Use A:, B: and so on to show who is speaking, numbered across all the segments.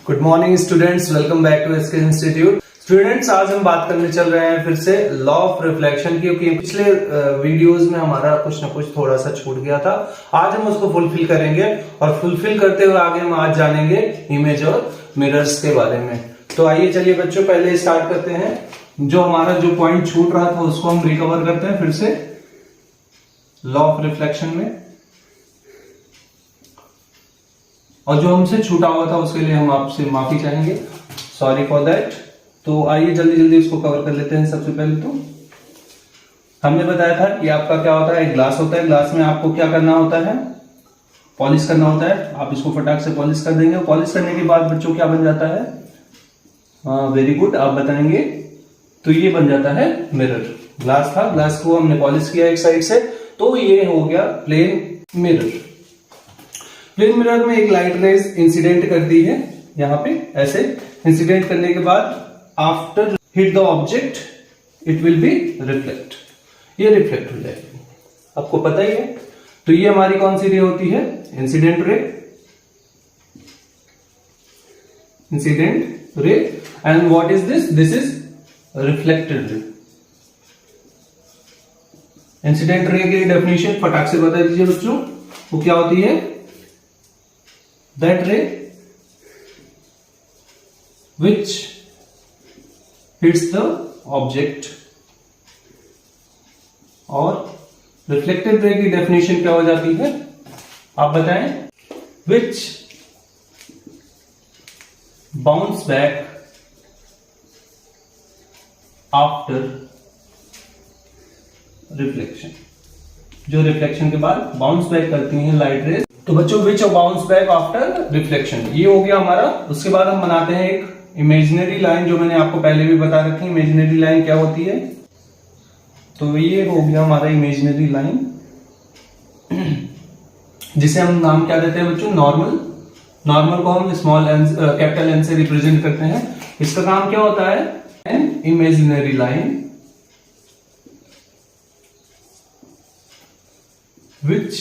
A: Good morning students, welcome back to SK institute. Students, आज हम बात करने चल रहे हैं फिर से लॉ ऑफ रिफ्लेक्शन, क्योंकि पिछले वीडियोस में हमारा कुछ ना कुछ थोड़ा सा छूट गया था। आज हम उसको फुलफिल करेंगे और फुलफिल करते हुए आगे हम आज जानेंगे इमेज और मिरर्स के बारे में। तो आइए चलिए बच्चों, पहले स्टार्ट करते हैं। जो हमारा जो पॉइंट छूट रहा था उसको हम रिकवर करते हैं फिर से लॉ ऑफ रिफ्लेक्शन में, और जो हमसे छूटा हुआ था उसके लिए हम आपसे माफी चाहेंगे, सॉरी फॉर दैट। तो आइए जल्दी जल्दी इसको कवर कर लेते हैं। सबसे पहले तो हमने बताया था कि आपका क्या होता है, एक ग्लास होता है। ग्लास में आपको क्या करना होता है, पॉलिश करना होता है। आप इसको फटाक से पॉलिश कर देंगे। पॉलिश करने के बाद बच्चों क्या बन जाता है, वेरी गुड, आप बताएंगे। तो ये बन जाता है मिरर। ग्लास था, ग्लास को हमने पॉलिश किया एक साइड से, तो ये हो गया प्लेन मिरर। प्लेन मिरर में एक लाइट रेज इंसिडेंट कर दी है, यहां पे ऐसे इंसिडेंट करने के बाद after hit the object it will be reflect, ये रिफ्लेक्ट हो जाएगी, आपको पता ही है। तो ये हमारी कौन सी रे होती है, incident ray, incident ray. And what is this, this is reflected ray. Incident ray की डेफिनेशन फटाक से बता दीजिए बच्चों, वो क्या होती है, that ray which hits the object। और रिफ्लेक्टेड रे की डेफिनेशन क्या हो जाती है, आप बताएं, which bounce back after reflection. जो रिफ्लेक्शन के बाद बाउंस बैक करती हैं लाइट रेज। तो बच्चों विच बाउंस बैक आफ्टर रिफ्लेक्शन, ये हो गया हमारा। उसके बाद हम बनाते हैं एक इमेजिनरी लाइन, जो मैंने आपको पहले भी बता रखी है इमेजिनरी लाइन क्या होती है। तो ये हो गया हमारा इमेजिनरी लाइन, जिसे हम नाम क्या देते हैं बच्चों, नॉर्मल। नॉर्मल को हम स्मॉल एन कैपिटल एन से रिप्रेजेंट करते हैं। इसका काम क्या होता है, an imaginary line which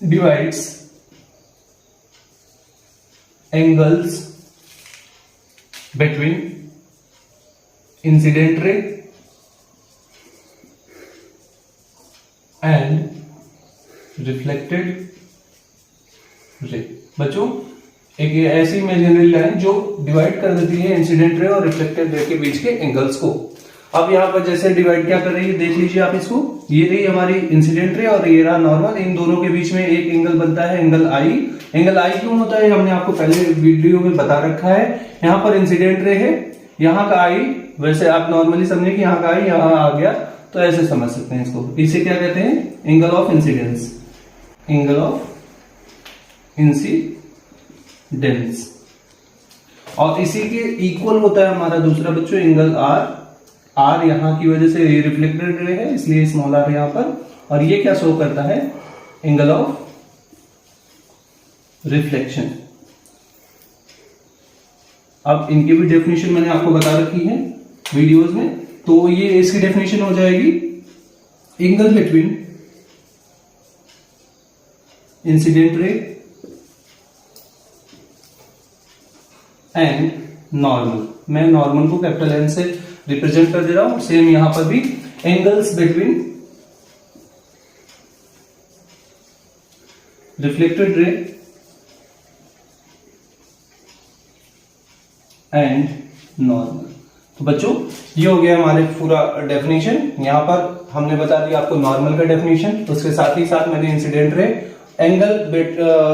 A: divides angles between incident ray and reflected ray। बच्चों, एक ऐसी इमेजिनरी लाइन जो डिवाइड कर देती है इंसिडेंट रे और रिफ्लेक्टेड रे के बीच के एंगल्स को। अब यहाँ पर जैसे डिवाइड क्या कर रही है, देख लीजिए आप इसको। ये रही हमारी इंसिडेंट रे और ये रहा नॉर्मल। इन दोनों के बीच में एक एंगल बनता है, एंगल आई। एंगल आई क्यों होता है, हमने आपको पहले वीडियो में बता रखा है। यहाँ पर इंसिडेंट रे है, यहाँ का आई, वैसे आप नॉर्मली समझे कि यहाँ का आई यहाँ आ गया, तो ऐसे समझ सकते हैं इसको। इसे क्या कहते हैं, angle of incidence, angle of incidence. और इसी के इक्वल होता है हमारा दूसरा बच्चों एंगल आर। आर यहाँ की वजह से ये रिफ्लेक्टेड रे है, इसलिए स्मॉल आर यहाँ पर। और ये क्या शो करता है, एंगल ऑफ रिफ्लेक्शन। अब इनकी भी डेफिनेशन मैंने आपको बता रखी है वीडियोस में। तो ये इसकी डेफिनेशन हो जाएगी, angle between incident ray and normal. मैं नॉर्मल को कैपिटल एन से रिप्रेजेंट कर दे रहा हूं। सेम यहां पर भी angles between reflected ray and normal. तो बच्चों, ये हो गया हमारे पूरा डेफिनेशन। यहां पर हमने बता दिया आपको नॉर्मल का डेफिनेशन, उसके साथ ही साथ मैंने इंसिडेंट रे, एंगल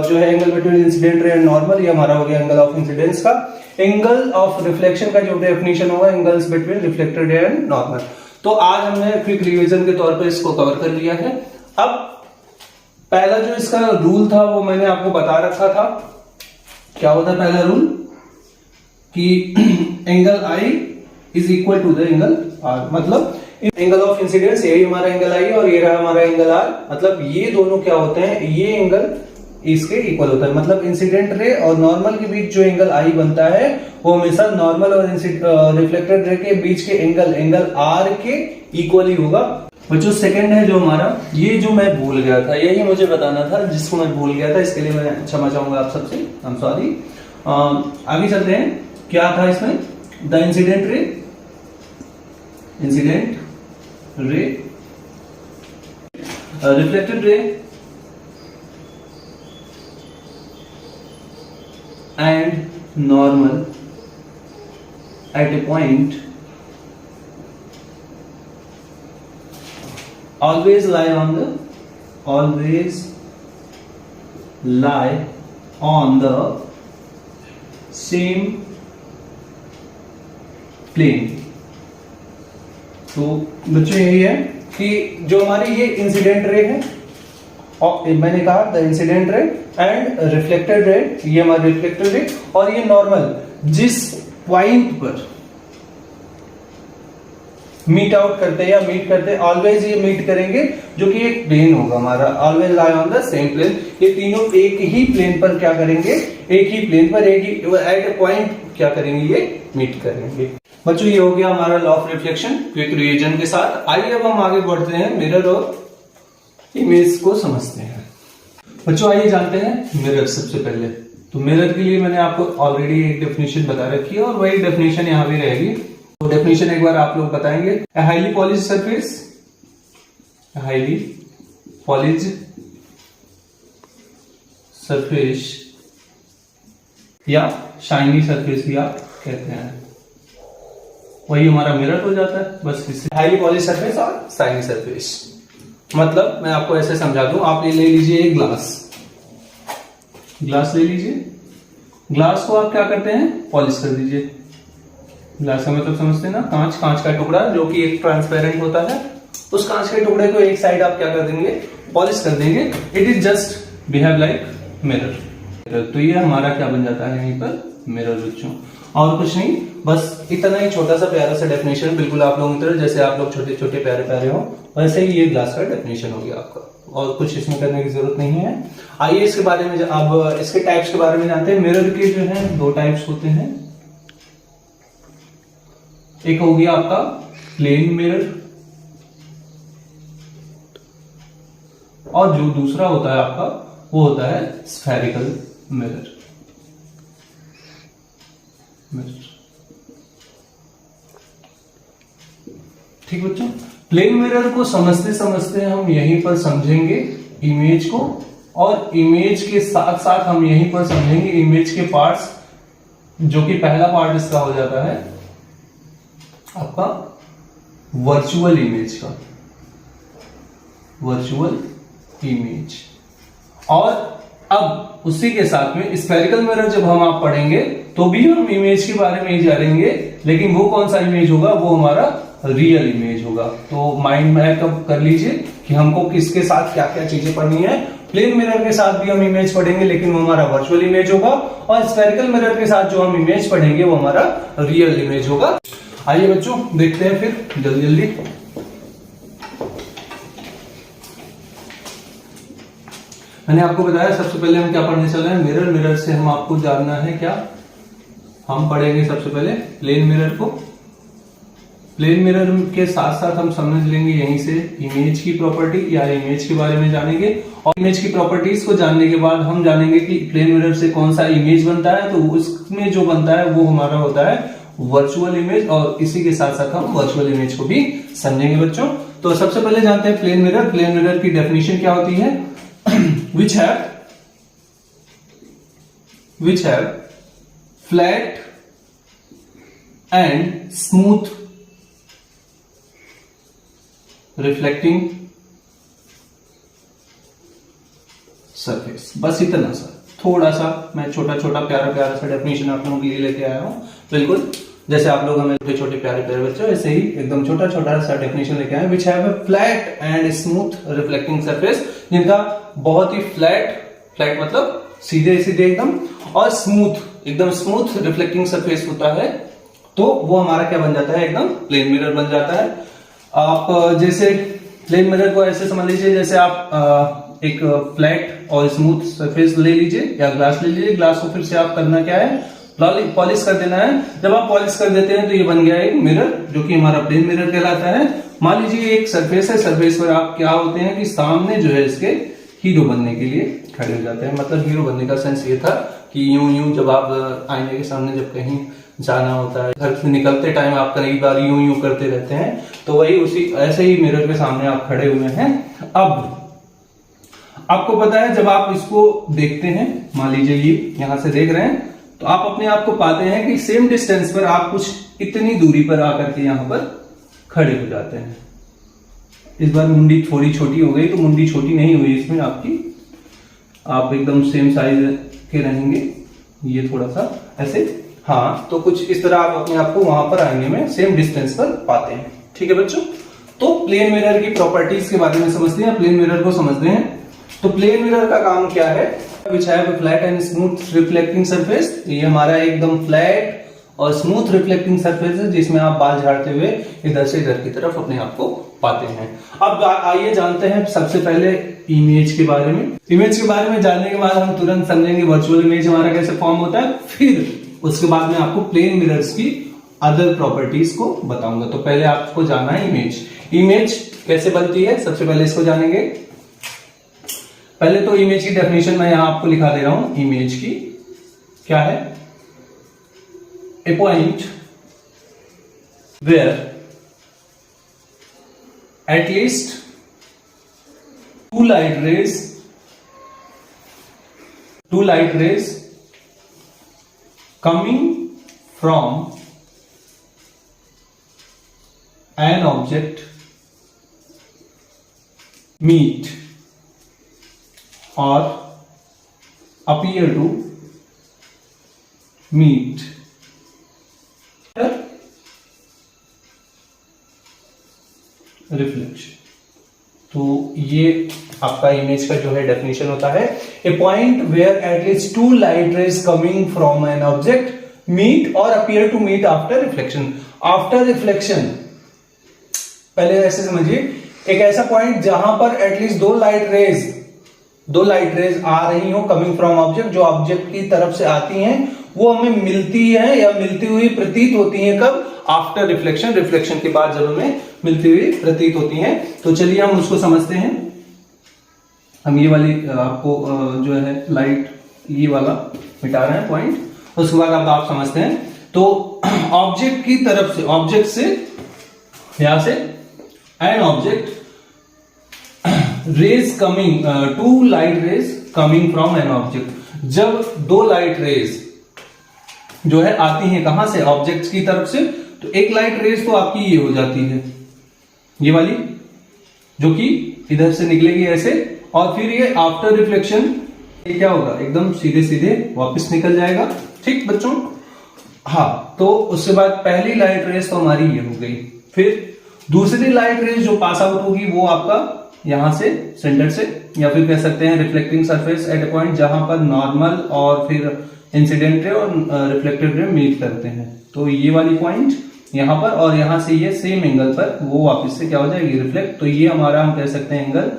A: जो है angle between incident ray and normal, ये हमारा हो गया एंगल ऑफ इंसिडेंस का। एंगल ऑफ रिफ्लेक्शन का जो डेफिनेशन होगा, angles between reflected ray and normal. तो आज हमने क्विक रिवीजन के तौर पे इसको कवर कर लिया है। अब पहला जो इसका रूल था वो मैंने आपको बता रखा था। क्या होता है पहला रूल, कि angle I is equal to the angle R. मतलब एंगल ऑफ इंसिडेंस, यही हमारा एंगल आई और ये रहा हमारा एंगल आर। मतलब ये दोनों क्या होते हैं, ये एंगल इसके इक्वल होता है। मतलब इंसिडेंट रे और नॉर्मल के बीच जो एंगल आई बनता है वो हमेशा नॉर्मल और रिफ्लेक्टेड रे के बीच के एंगल आर के इक्वल ही होगा। बच्चों सेकंड है जो हमारा, ये जो मैं भूल गया था, यही मुझे बताना था जिसको मैं भूल गया था, इसके लिए मैं क्षमा चाहूंगा आप सबसे, आई एम सॉरी। आगे चलते हैं, क्या था इसमें, the incident ray, reflected ray and normal at A point always lie on the same plane। तो बच्चों यही है कि जो हमारी ये इंसिडेंट रे है, और मैंने कहा the incident ray and reflected ray, ये हमारी रिफ्लेक्टेड रे, और ये नॉर्मल जिस पॉइंट पर मीट आउट करते हैं या मीट करते हैं, ऑलवेज ये मीट करेंगे, जो कि एक प्लेन होगा हमारा, always lie on the same plane. ये तीनों एक ही प्लेन पर क्या करेंगे, एक ही प्लेन पर एक ही एट ए पॉइंट क्या करेंगे, ये मीट करेंगे। बच्चों ये हो गया हमारा law of reflection quick revision के साथ। आइए अब हम आगे बढ़ते हैं, मिरर और इमेज को समझते हैं। बच्चों आइए जानते हैं मिरर सबसे पहले। तो मिरर के लिए मैंने आपको ऑलरेडी एक डेफिनेशन बता रखी है, और वही डेफिनेशन यहाँ भी रहेगी। तो डेफिनेशन एक बार आप लोग बताएंगे, highly polish surface, highly polish surface या शाइनी सरफेस भी आप कहते हैं, वही हमारा मिरर हो जाता है। बस इससे हाईली पॉलिश सरफेस और शाइनी सरफेस, मतलब मैं आपको ऐसे समझा दूं, आप ये ले लीजिए एक ग्लास ले लीजिए, ग्लास को आप क्या करते हैं, पॉलिश कर दीजिए। ग्लास का मतलब समझते हैं ना, कांच का टुकड़ा जो कि एक ट्रांसपेरेंट होता है, उस कांच के टुकड़े को एक साइड आप क्या कर देंगे, पॉलिश कर देंगे। It is just behave like mirror. तो ये हमारा क्या बन जाता है यहीं पर, मिरर बच्चों, और कुछ नहीं, बस इतना ही छोटा सा प्यारा सा डेफिनेशन, बिल्कुल आप लोगों की तरह जैसे आप लोग छोटे छोटे प्यारे प्यारे हो, वैसे ही ये ग्लास का डेफिनेशन हो गया आपका, और कुछ इसमें करने की जरूरत नहीं है। आइए इसके बारे में, अब इसके टाइप्स के बारे में जानते हैं। मिरर के जो है दो टाइप्स होते हैं, एक हो गया आपका प्लेन मिरर, और जो दूसरा होता है आपका वो होता है स्फेरिकल मिरर। ठीक बच्चों, प्लेन मिरर को समझते समझते हम यहीं पर समझेंगे इमेज को, और इमेज के साथ साथ हम यहीं पर समझेंगे इमेज के पार्ट्स, जो कि पहला पार्ट इसका हो जाता है आपका वर्चुअल इमेज का, वर्चुअल इमेज। और अब उसी के साथ में स्फेरिकल मिरर जब हम आप पढ़ेंगे तो भी हम इमेज के बारे में ही जानेंगे, लेकिन वो कौन सा इमेज होगा, वो हमारा रियल इमेज होगा। तो माइंड में कर लीजिए कि हमको किसके साथ क्या क्या चीजें पढ़नी है। प्लेन मिरर के साथ भी हम इमेज पढ़ेंगे, लेकिन वो हमारा वर्चुअल इमेज होगा, और स्फेरिकल मिरर के साथ जो हम इमेज पढ़ेंगे वो हमारा रियल इमेज होगा। आइए बच्चों देखते हैं फिर जल्दी जल्दी। मैंने आपको बताया सबसे पहले हम क्या पढ़ने चल रहे हैं, मिरर। मिरर से हम आपको जानना है क्या, हम पढ़ेंगे सबसे पहले प्लेन मिरर को। प्लेन मिरर के साथ साथ हम समझ लेंगे यहीं से इमेज की प्रॉपर्टी, या इमेज के बारे में जानेंगे, और इमेज की प्रॉपर्टीज को जानने के बाद हम जानेंगे कि प्लेन मिरर से कौन सा इमेज बनता है। तो उसमें जो बनता है वो हमारा होता है वर्चुअल इमेज, और इसी के साथ साथ हम वर्चुअल इमेज को भी समझेंगे बच्चों। तो सबसे पहले जानते हैं प्लेन मिरर। प्लेन मिरर की डेफिनेशन क्या होती है, which have flat and smooth reflecting surface। बस इतना सा, थोड़ा सा मैं छोटा छोटा प्यारा प्यारा सा डेफिनेशन आप लोगों के लिए लेके आया हूं। बिल्कुल जैसे आप लोग हमें छोटे छोटे प्यारे प्यारे बच्चे, ऐसे ही एकदम छोटा छोटा सा डेफिनेशन लेके आए। Which have a flat and smooth reflecting surface, जिनका बहुत ही फ्लैट मतलब सीधे सीधे एकदम, और स्मूथ एकदम स्मूथ रिफ्लेक्टिंग सरफेस होता है। तो वो हमारा क्या बन जाता है, एकदम प्लेन मिरर बन जाता है। आप जैसे प्लेन मिरर को ऐसे समझ लीजिए, जैसे आप एक फ्लैट और स्मूथ सरफेस ले लीजिए या ग्लास ले लीजिए। ग्लास को फिर से आप करना क्या है, पॉलिश कर देना है। जब आप पॉलिश कर देते हैं तो ये बन गया एक मिरर, जो कि हमारा प्लेन मिरर कहलाता है। मान लीजिए एक सरफेस है, सरफेस पर आप क्या होते हैं कि सामने जो है इसके हीरो बनने के लिए खड़े हो जाते हैं। मतलब हीरो बनने का सेंस ये था कि यूं जब आप आईने के सामने जब कहीं जाना होता है, घर से निकलते टाइम आप कई बार यूं करते रहते हैं, तो वही उसी ऐसे ही मिरर के सामने आप खड़े हुए हैं। अब आपको पता है जब आप इसको देखते हैं, मान लीजिए ये यहां से देख रहे हैं, तो आप अपने आप को पाते हैं कि सेम डिस्टेंस पर आप कुछ इतनी दूरी पर आकर के यहां पर खड़े हो जाते हैं। इस बार मुंडी थोड़ी छोटी हो गई, तो मुंडी छोटी नहीं हुई इसमें आपकी, आप एकदम सेम साइज के रहेंगे। ये थोड़ा सा ऐसे, हाँ, तो कुछ इस तरह आप अपने आप को वहां पर आईने में सेम डिस्टेंस पर पाते हैं। ठीक है बच्चों, तो प्लेन मिरर की प्रॉपर्टीज के बारे में समझते हैं, प्लेन मिरर को समझते हैं। तो प्लेन मिरर का काम क्या है? Which have a flat and smooth reflecting surface. ये हमारा एकदम फ्लैट और स्मूथ रिफ्लेक्टिंग सरफेस है, जिसमें आप बाल झाड़ते हुए इधर से इधर की तरफ अपने आप को पाते हैं। अब आइए जानते हैं सबसे पहले इमेज के बारे में। इमेज के बारे में जानने के बाद हम तुरंत समझेंगे वर्चुअल इमेज हमारा कैसे फॉर्म होता है, फिर उसके बाद में आपको प्लेन मिरर्स की अदर प्रॉपर्टीज को बताऊंगा। तो पहले आपको जानना है इमेज। इमेज कैसे बनती है, सबसे पहले इसको जानेंगे। पहले तो इमेज की डेफिनेशन मैं यहां आपको लिखा दे रहा हूं। इमेज की क्या है? A point where at least two light rays coming from an object meet or appear to meet reflection। तो ये आपका इमेज का जो है डेफिनेशन होता है, a point where at least two light rays coming from an object meet और appear to meet after reflection. After reflection, पहले ऐसे समझिए, एक ऐसा पॉइंट जहां पर एटलीस्ट दो लाइट रेज आ रही हो कमिंग फ्रॉम ऑब्जेक्ट, जो ऑब्जेक्ट की तरफ से आती हैं, वो हमें मिलती है या मिलती हुई प्रतीत होती है। कब? आफ्टर रिफ्लेक्शन, रिफ्लेक्शन के बाद जब हमें मिलती हुई प्रतीत होती हैं। तो चलिए हम उसको समझते हैं। हम ये वाली आपको जो है लाइट ये वाला मिटा रहे हैं पॉइंट, उसके बाद अब आप समझते हैं। तो ऑब्जेक्ट की तरफ से, ऑब्जेक्ट से यहां से an object rays coming, two light rays coming from an object. जब दो लाइट रेज जो है आती हैं कहां से? ऑब्जेक्ट की तरफ से। तो एक लाइट रेज तो आपकी ये हो जाती है, ये वाली, जो कि इधर से निकलेगी ऐसे, और फिर ये आफ्टर रिफ्लेक्शन क्या होगा? एकदम सीधे सीधे वापस निकल जाएगा। ठीक बच्चों? हाँ, तो उसके बाद पहली लाइट रेज तो हमारी ये हो गई। फिर दूसरी लाइट रेज जो पास आउट होगी वो आपका यहां से, सेंटर से, या फिर कह सकते हैं reflecting surface at A point, जहां पर नॉर्मल और फिर इंसिडेंट रे और रिफ्लेक्टेड रे मीट करते हैं। तो ये वाली पॉइंट यहां पर, और यहां से ये सेम एंगल पर वो वापस से क्या हो जाएगी? रिफ्लेक्ट। तो ये हमारा हम कह सकते हैं एंगल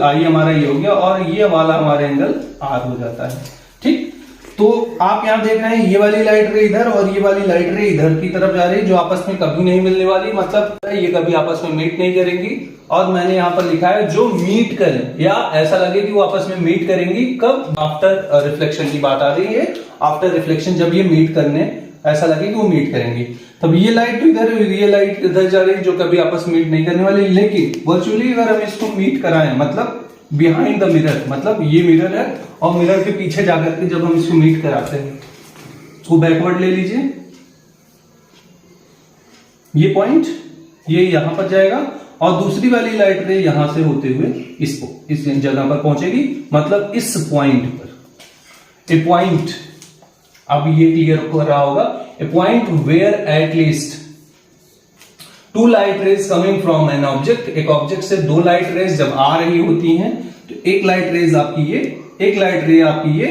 A: आई हमारा ये हो गया, और ये वाला हमारा एंगल आर हो जाता है। ठीक, तो आप यहां देख रहे हैं ये वाली लाइट रे इधर और ये वाली लाइट रे इधर की तरफ जा रही है, जो आपस में कभी नहीं मिलने वाली, मतलब ये कभी आपस में मीट नहीं करेंगी। और मैंने यहां पर लिखा है जो मीट करें, या ऐसा लगे कि वो आपस में मीट करेंगी। कब? आफ्टर रिफ्लेक्शन की बात आ रही है। आफ्टर रिफ्लेक्शन जब ये मीट करने, ऐसा लगे कि वो मीट करेंगी, तब ये लाइट इधर, ये लाइट इधर जा रही है, जो कभी आपस में मीट नहीं करने वाली। लेकिन वर्चुअली अगर हम इसको मीट कराएं, मतलब बिहाइंड द मिरर, मतलब ये मिरर है और मिरर के पीछे जाकर के जब हम इसको मीट कराते हैं, इसको बैकवर्ड ले लीजिए, ये पॉइंट ये यहां पर जाएगा, और दूसरी वाली लाइट रे यहां से होते हुए इसको इस जगह पर पहुंचेगी, मतलब इस पॉइंट पर। ए पॉइंट, अब ये क्लियर हो रहा होगा, a point where at least two light rays coming from an object. एक ऑब्जेक्ट से दो लाइट रेज जब आ रही होती हैं, तो एक लाइट रेज आपकी ये, एक लाइट रे आपकी ये,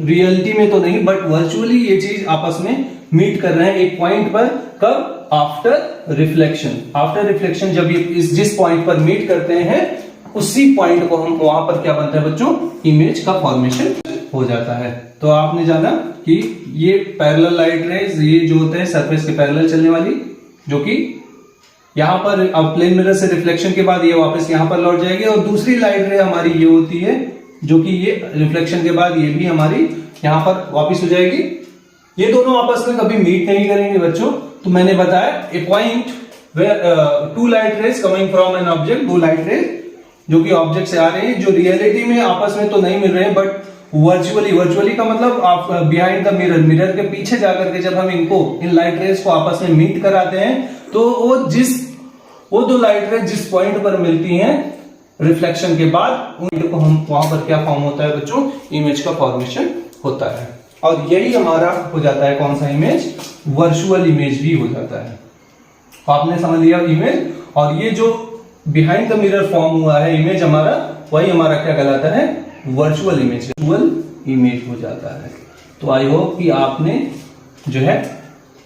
A: रियलिटी में तो नहीं बट वर्चुअली ये चीज आपस में मीट कर रहे हैं एक पॉइंट पर। कब? After reflection. आफ्टर रिफ्लेक्शन जब ये जिस पॉइंट पर मीट करते हैं, उसी पॉइंट को हम, वहां पर क्या बनता है बच्चों? इमेज का फॉर्मेशन हो जाता है। तो आपने जाना कि ये पैरेलल लाइट रेज, ये जो होते हैं सरफेस के पैरेलल चलने वाली, जो कि यहां पर अब प्लेन मिरर से रिफ्लेक्शन के बाद ये वापस यहां पर लौट जाएगी, और दूसरी लाइट रे हमारी ये होती है जो कि ये रिफ्लेक्शन के बाद ये भी हमारी यहां पर वापस हो जाएगी। ये दोनों आपस में कभी मीट नहीं करेंगे बच्चों। तो मैंने बताया a point where two light rays coming from an object, दो लाइट रेज जो कि ऑब्जेक्ट से आ रहे हैं, जो रियलिटी में आपस में तो नहीं मिल रहे हैं बट वर्चुअली का मतलब आप बिहाइंड द मिरर, मिरर के पीछे जाकर के जब हम इनको इन लाइट रेज को आपस में मीट कराते हैं तो वो दो लाइट रेज जिस पॉइंट पर मिलती हैं रिफ्लेक्शन के बाद, उन को हम वहां पर क्या फॉर्म होता है बच्चों, इमेज का फॉर्मेशन होता है। और यही हमारा हो जाता है कौन सा इमेज, वर्चुअल इमेज भी हो जाता है। आपने समझ लिया इमेज, और ये जो बिहाइंड द मिरर फॉर्म हुआ है इमेज हमारा, वही हमारा क्या कहलाता है, वर्चुअल इमेज, वर्चुअल इमेज हो जाता है। तो आई होप कि आपने जो है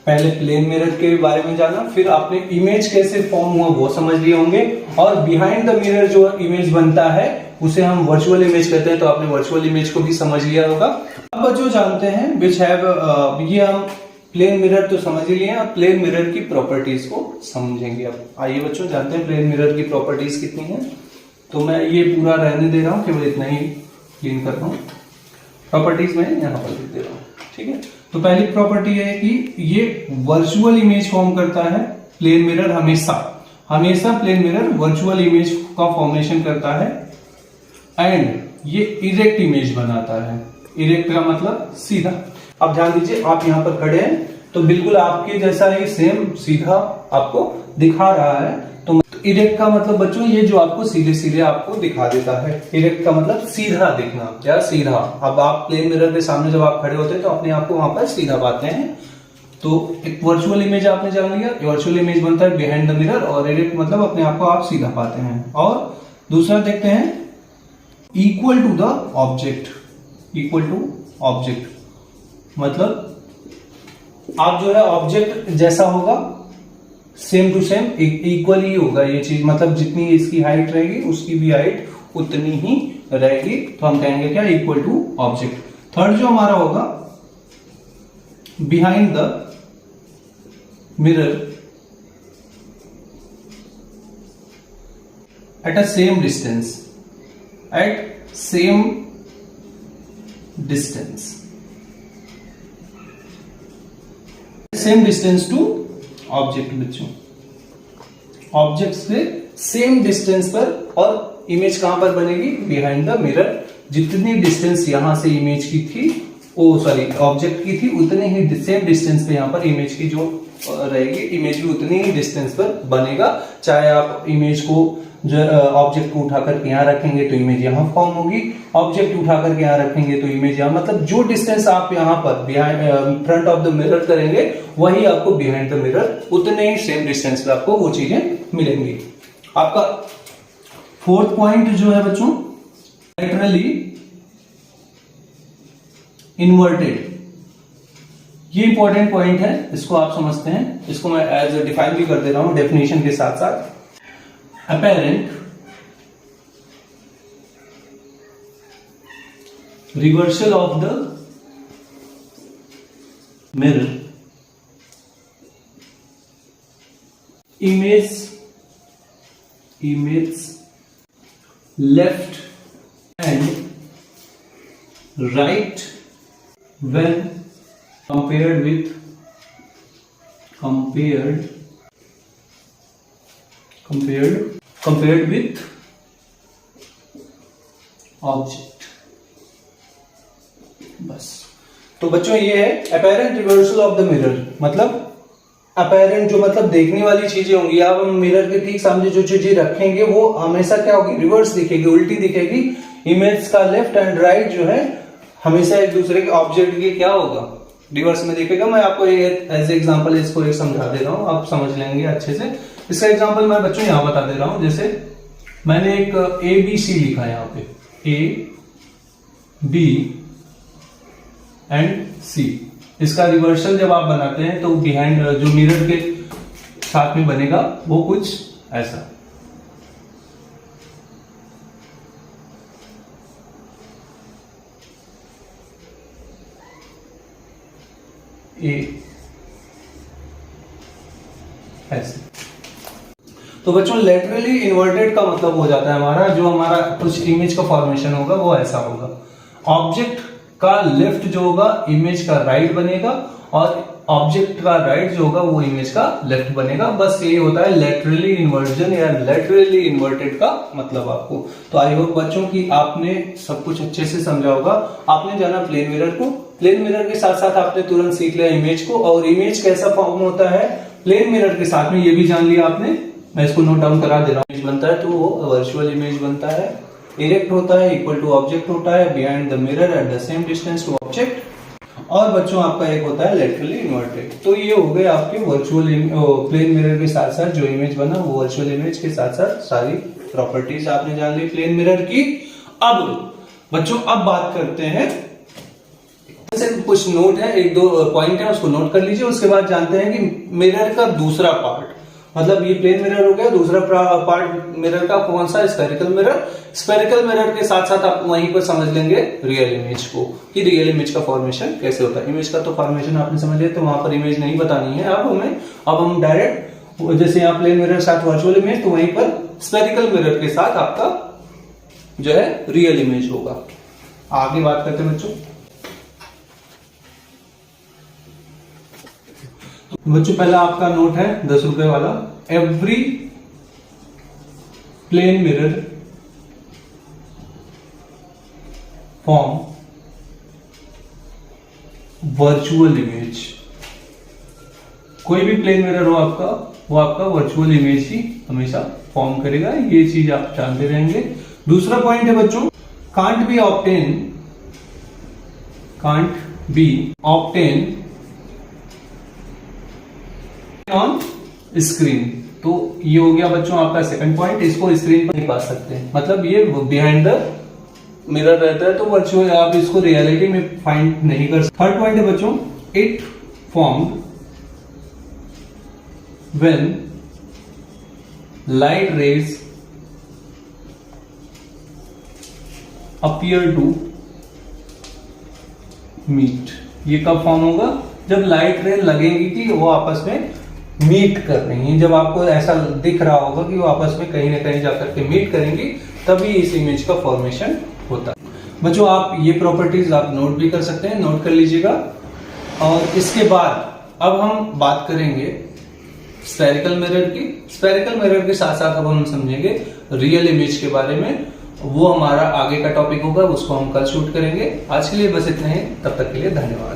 A: पहले प्लेन मिरर के बारे में जाना, फिर आपने इमेज कैसे फॉर्म हुआ वो समझ लिए होंगे, और बिहाइंड द मिरर जो इमेज बनता है उसे हम वर्चुअल इमेज कहते हैं। तो आपने वर्चुअल इमेज को भी समझ लिया होगा। अब बच्चों जानते हैं विच हैव, ये हम प्लेन मिरर तो समझ ही लिए, अब प्लेन मिरर की प्रॉपर्टीज को समझेंगे। अब आइए बच्चों जानते हैं प्लेन मिरर की प्रॉपर्टीज कितनी है। तो मैं ये पूरा रहने दे रहा हूं, केवल इतना ही क्लीन कर रहा हूं। प्रॉपर्टीज में यहां पर लिख दे रहा हूं, ठीक है। तो पहली प्रॉपर्टी है कि ये वर्चुअल इमेज फॉर्म करता है। प्लेन मिरर हमेशा प्लेन मिरर वर्चुअल इमेज का फॉर्मेशन करता है, एंड ये इरेक्ट इमेज बनाता है। इरेक्ट का मतलब सीधा। अब ध्यान दीजिए, आप यहां पर खड़े हैं तो बिल्कुल आपके जैसा ही सेम सीधा आपको दिखा रहा है। तो इरेक्ट का मतलब बच्चों ये जो आपको सीधे सीधे आपको दिखा देता है। इरेक्ट का मतलब सीधा दिखना, क्या सीधा। अब आप प्लेन मिरर के सामने जब आप खड़े होते हैं तो अपने आप को वहां पर सीधा पाते हैं। तो एक वर्चुअल इमेज आपने जान लिया, वर्चुअल इमेज बनता है बिहाइंड द मिरर, और इरेक्ट मतलब अपने आप को आप सीधा पाते हैं। और दूसरा देखते हैं equal to the object. Equal to object मतलब आप जो है ऑब्जेक्ट जैसा होगा, सेम टू सेम इक्वल ही होगा ये चीज, मतलब जितनी इसकी हाइट रहेगी उसकी भी हाइट उतनी ही रहेगी। तो हम कहेंगे क्या, इक्वल टू ऑब्जेक्ट। थर्ड जो हमारा होगा behind the mirror at a same distance, at same distance, same distance to object बच्चों, ऑब्जेक्ट से सेम डिस्टेंस पर। और इमेज कहां पर बनेगी, बिहाइंड द मिरर। जितनी डिस्टेंस यहां से इमेज की थी, ऑब्जेक्ट की थी, उतने ही सेम डिस्टेंस पे यहां पर इमेज की जो रहेगी, इमेज भी उतनी ही डिस्टेंस पर बनेगा। चाहे आप इमेज को जो ऑब्जेक्ट को उठा करके यहां रखेंगे तो इमेज यहां फॉर्म होगी, ऑब्जेक्ट उठा करके यहां रखेंगे तो इमेज यहां, मतलब जो डिस्टेंस आप यहां पर behind front of the mirror करेंगे वही आपको बिहाइंड द मिरर उतने ही सेम डिस्टेंस पे आपको वो चीजें मिलेंगी। आपका फोर्थ पॉइंट जो है बच्चों, लैटरली इन्वर्टेड। ये इंपॉर्टेंट पॉइंट है, इसको आप समझते हैं। इसको मैं एज डिफाइन भी कर दे रहा हूं डेफिनेशन के साथ साथ। apparent reversal of the mirror, image left and right when compared with object. बस। तो बच्चों ये है apparent reversal of the mirror, मतलब अपेरेंट जो मतलब देखने वाली चीजें होंगी, आप हम मिरर के ठीक सामने जो चीजें रखेंगे वो हमेशा क्या होगी, रिवर्स दिखेगी, उल्टी दिखेगी। इमेज का लेफ्ट एंड राइट जो है हमेशा एक दूसरे के ऑब्जेक्ट के क्या होगा, रिवर्स में दिखेगा। मैं आपको एज एग्जांपल इसको एक समझा दे रहा हूं, आप समझ लेंगे अच्छे से। इसका एग्जांपल मैं बच्चों यहां बता दे रहा हूं। जैसे मैंने एक ABC लिखा है यहां पे, A B एंड C। इसका रिवर्सल जब आप बनाते हैं तो बिहाइंड जो मिरर के साथ में बनेगा वो कुछ ऐसा। ऐसे। तो बच्चों लेटरली इन्वर्टेड का मतलब हो जाता है हमारा, जो हमारा कुछ इमेज का फॉर्मेशन होगा वो ऐसा होगा। ऑब्जेक्ट का लेफ्ट जो होगा इमेज का राइट बनेगा, और ऑब्जेक्ट का राइट जो होगा वो इमेज का लेफ्ट बनेगा। बस यही होता है लेटरली इन्वर्जन या लेटरली इन्वर्टेड का मतलब आपको। तो आई होप बच्चों की आपने सब कुछ अच्छे से समझा होगा। आपने जाना प्लेन मिरर को, प्लेन मिरर के साथ साथ आपने तुरंत सीख लिया इमेज को, और इमेज कैसा फॉर्म होता है प्लेन मिरर के साथ में ये भी जान लिया आपने। मैं इसको नोट डाउन करा दे रहा हूँ। इमेज बनता है तो वो वर्चुअल इमेज बनता है, इरेक्ट होता है, इक्वल टू ऑब्जेक्ट होता है, behind the mirror at the same distance to object, और बच्चों आपका एक होता है लेटरली इन्वर्टेड। तो ये हो गए आपके वर्चुअल प्लेन मिरर के साथ साथ जो इमेज बना वो वर्चुअल इमेज के साथ साथ सारी प्रॉपर्टीज आपने जान ली प्लेन मिरर की। अब बच्चों अब बात करते हैं, कुछ नोट है, एक दो पॉइंट है उसको नोट कर लीजिए। उसके बाद जानते हैं कि मिरर का दूसरा पार्ट, मतलब ये प्लेन मिरर हो गया, दूसरा पार्ट मिरर का कौन सा, स्फेरिकल मिरर। स्फेरिकल मिरर के साथ साथ आप वहीं पर समझ लेंगे रियल इमेज को, कि रियल इमेज का फॉर्मेशन कैसे होता है। इमेज का तो फॉर्मेशन आपने समझ लिया, तो वहां पर इमेज नहीं बतानी है अब हमें। अब हम डायरेक्ट जैसे यहाँ प्लेन मिरर के साथ वर्चुअल इमेज, तो वहीं पर स्फेरिकल मिरर के साथ आपका जो है रियल इमेज होगा। आगे बात करते हैं बच्चों। बच्चों पहला आपका नोट है 10 रुपए वाला, every plane mirror form virtual image. कोई भी प्लेन मिरर हो आपका, वो आपका वर्चुअल इमेज ही हमेशा फॉर्म करेगा, ये चीज आप जानते रहेंगे। दूसरा पॉइंट है बच्चों, can't be obtain on screen. तो ये हो गया बच्चों आपका सेकंड पॉइंट, इसको स्क्रीन पर नहीं पा सकते, मतलब ये बिहाइंड द मिरर रहता है, तो वर्चुअल आप इसको रियलिटी में फाइंड नहीं कर सकते। थर्ड पॉइंट है बच्चों, it formed when light rays appear to meet. ये कब फॉर्म होगा, जब लाइट रे लगेगी कि वो आपस में मीट कर रही है, जब आपको ऐसा दिख रहा होगा कि वो आपस में कहीं ना कहीं जाकर के मीट करेंगी, तभी इस इमेज का फॉर्मेशन होता है। बच्चों आप ये प्रॉपर्टीज आप नोट भी कर सकते हैं, नोट कर लीजिएगा। और इसके बाद अब हम बात करेंगे स्फेरिकल मिरर की। स्फेरिकल मिरर के साथ साथ अब हम समझेंगे रियल इमेज के बारे में, वो हमारा आगे का टॉपिक होगा, उसको हम कल शूट करेंगे। आज के लिए बस इतना ही, तब तक के लिए धन्यवाद।